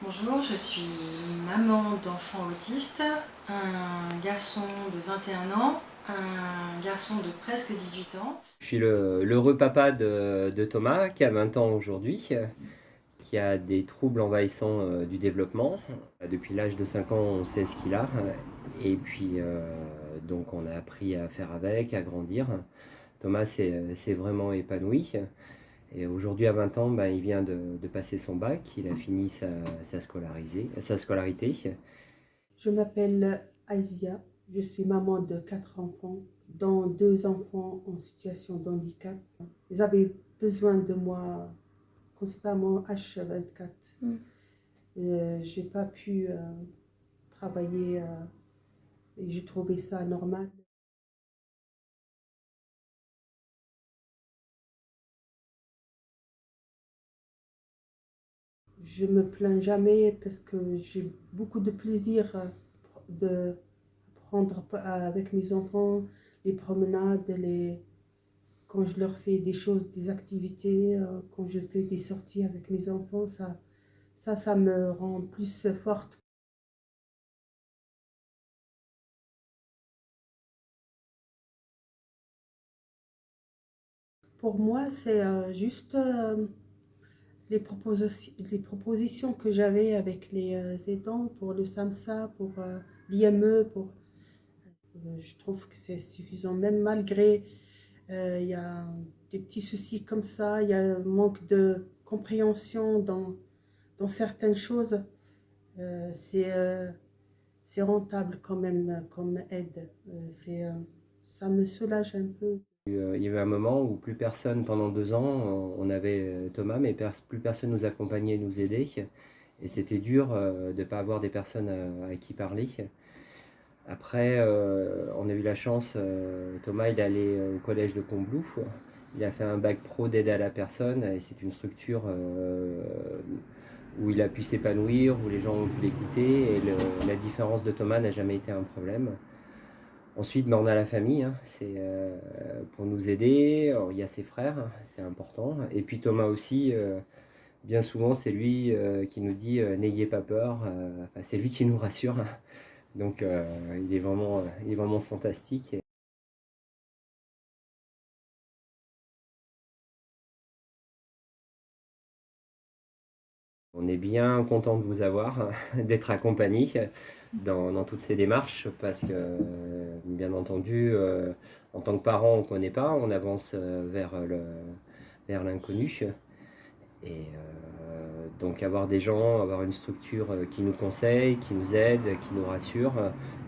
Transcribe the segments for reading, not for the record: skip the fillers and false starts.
Bonjour, je suis maman d'enfants autistes, un garçon de 21 ans, un garçon de presque 18 ans. Je suis l'heureux papa de Thomas, qui a 20 ans aujourd'hui, qui a des troubles envahissants du développement. Depuis l'âge de 5 ans, on sait ce qu'il a. Et puis, donc, on a appris à faire avec, à grandir. Thomas s'est vraiment épanoui. Et aujourd'hui, à 20 ans, ben, il vient de passer son bac. Il a fini sa scolarité. Je m'appelle Aïsia, je suis maman de 4 enfants, dont 2 enfants en situation de handicap. Ils avaient besoin de moi constamment H24. J'ai pas pu travailler et j'ai trouvé ça normal. Je me plains jamais parce que j'ai beaucoup de plaisir de prendre avec mes enfants les promenades, quand je leur fais des choses, des activités, quand je fais des sorties avec mes enfants, ça me rend plus forte. Pour moi, c'est juste les propositions que j'avais avec les aidants pour le SAMSA, pour l'IME, je trouve que c'est suffisant, même malgré il y a des petits soucis comme ça, il y a un manque de compréhension dans certaines choses. Euh, c'est euh, c'est rentable quand même comme aide. Ça me soulage un peu. Il y a eu un moment où plus personne, pendant 2 ans, on avait Thomas, mais plus personne nous accompagnait, nous aidait. Et c'était dur de ne pas avoir des personnes à qui parler. Après, on a eu la chance, Thomas, il est allé au collège de Combloux. Il a fait un bac pro d'aide à la personne et c'est une structure où il a pu s'épanouir, où les gens ont pu l'écouter et la différence de Thomas n'a jamais été un problème. Ensuite, on a la famille, hein, c'est pour nous aider. Alors, il y a ses frères, c'est important. Et puis Thomas aussi, bien souvent, c'est lui qui nous dit n'ayez pas peur. Enfin, c'est lui qui nous rassure. Donc, il est vraiment fantastique. On est bien content de vous avoir, d'être accompagné dans toutes ces démarches, parce que, bien entendu, en tant que parent, on ne connaît pas, on avance vers l'inconnu. Et donc avoir des gens, avoir une structure qui nous conseille, qui nous aide, qui nous rassure,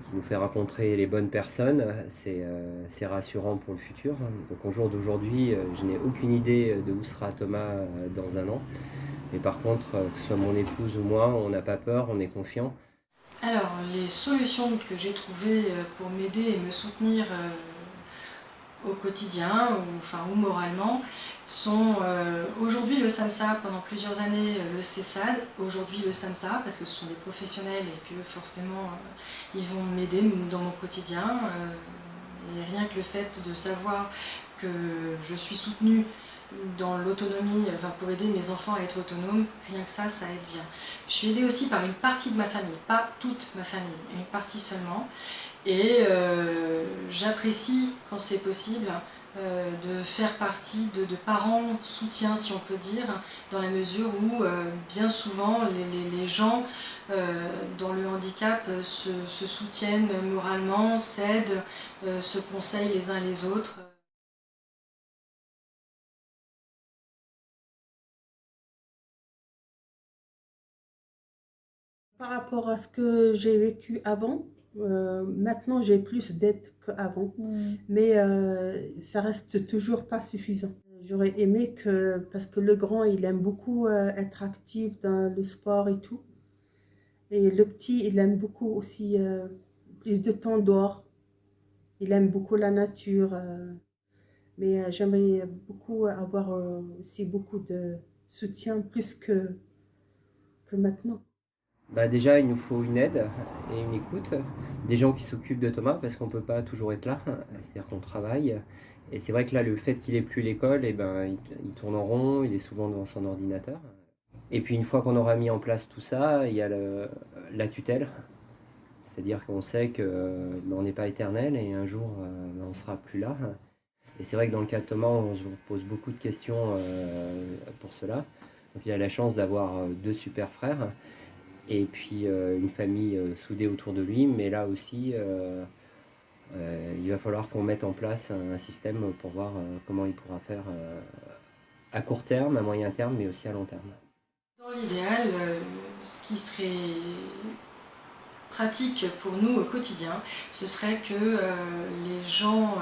qui nous fait rencontrer les bonnes personnes, c'est rassurant pour le futur. Donc au jour d'aujourd'hui, je n'ai aucune idée de où sera Thomas dans un an. Mais par contre, que ce soit mon épouse ou moi, on n'a pas peur, on est confiant. Alors, les solutions que j'ai trouvées pour m'aider et me soutenir au quotidien ou moralement sont aujourd'hui le SAMSA, pendant plusieurs années le CESAD, aujourd'hui le SAMSA parce que ce sont des professionnels et que forcément ils vont m'aider dans mon quotidien. Et rien que le fait de savoir que je suis soutenue dans l'autonomie, pour aider mes enfants à être autonomes, rien que ça aide bien. Je suis aidée aussi par une partie de ma famille, pas toute ma famille, une partie seulement. Et j'apprécie, quand c'est possible, de faire partie de parents soutiens, si on peut dire, dans la mesure où bien souvent les gens dans le handicap se soutiennent moralement, s'aident, se conseillent les uns les autres. Par rapport à ce que j'ai vécu avant, maintenant j'ai plus d'aide qu'avant, mais ça reste toujours pas suffisant. J'aurais aimé parce que le grand, il aime beaucoup être actif dans le sport et tout, et le petit, il aime beaucoup aussi plus de temps dehors. Il aime beaucoup la nature, mais j'aimerais beaucoup avoir aussi beaucoup de soutien plus que maintenant. Bah déjà, il nous faut une aide et une écoute, des gens qui s'occupent de Thomas parce qu'on ne peut pas toujours être là, c'est-à-dire qu'on travaille. Et c'est vrai que là, le fait qu'il ait plus l'école, eh ben, il tourne en rond, il est souvent devant son ordinateur. Et puis une fois qu'on aura mis en place tout ça, il y a la tutelle. C'est-à-dire qu'on sait qu'on n'est pas éternel et un jour on ne sera plus là. Et c'est vrai que dans le cas de Thomas, on se pose beaucoup de questions pour cela. Donc il a la chance d'avoir 2 super frères et puis une famille soudée autour de lui. Mais là aussi, il va falloir qu'on mette en place un système pour voir comment il pourra faire à court terme, à moyen terme, mais aussi à long terme. Dans l'idéal, ce qui serait pratique pour nous au quotidien, ce serait que les gens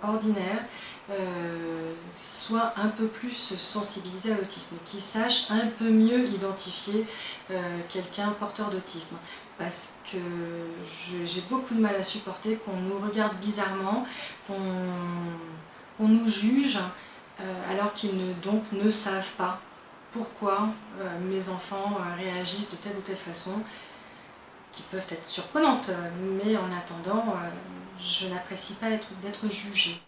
ordinaires soient un peu plus sensibilisés à l'autisme, qu'ils sachent un peu mieux identifier quelqu'un porteur d'autisme. Parce que j'ai beaucoup de mal à supporter qu'on nous regarde bizarrement, qu'on nous juge, alors qu'ils ne savent pas pourquoi mes enfants réagissent de telle ou telle façon, qui peuvent être surprenantes, mais en attendant, je n'apprécie pas d'être jugée.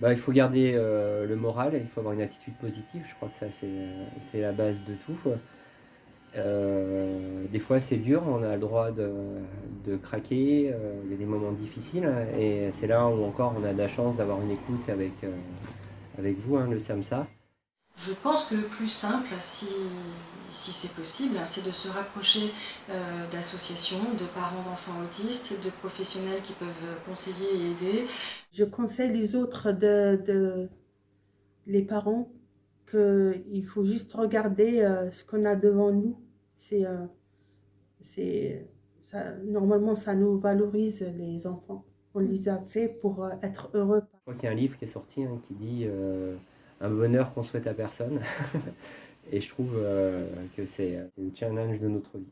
Il faut garder le moral, il faut avoir une attitude positive, je crois que ça c'est la base de tout. Des fois c'est dur, on a le droit de craquer, il y a des moments difficiles et c'est là où encore on a de la chance d'avoir une écoute avec vous, le SAMSA. Je pense que le plus simple, si c'est possible, c'est de se rapprocher d'associations, de parents d'enfants autistes, de professionnels qui peuvent conseiller et aider. Je conseille les autres, les parents, qu'il faut juste regarder ce qu'on a devant nous. Normalement, ça nous valorise, les enfants. On les a fait pour être heureux. Je crois qu'il y a un livre qui est sorti qui dit un bonheur qu'on souhaite à personne. Et je trouve que c'est le challenge de notre vie.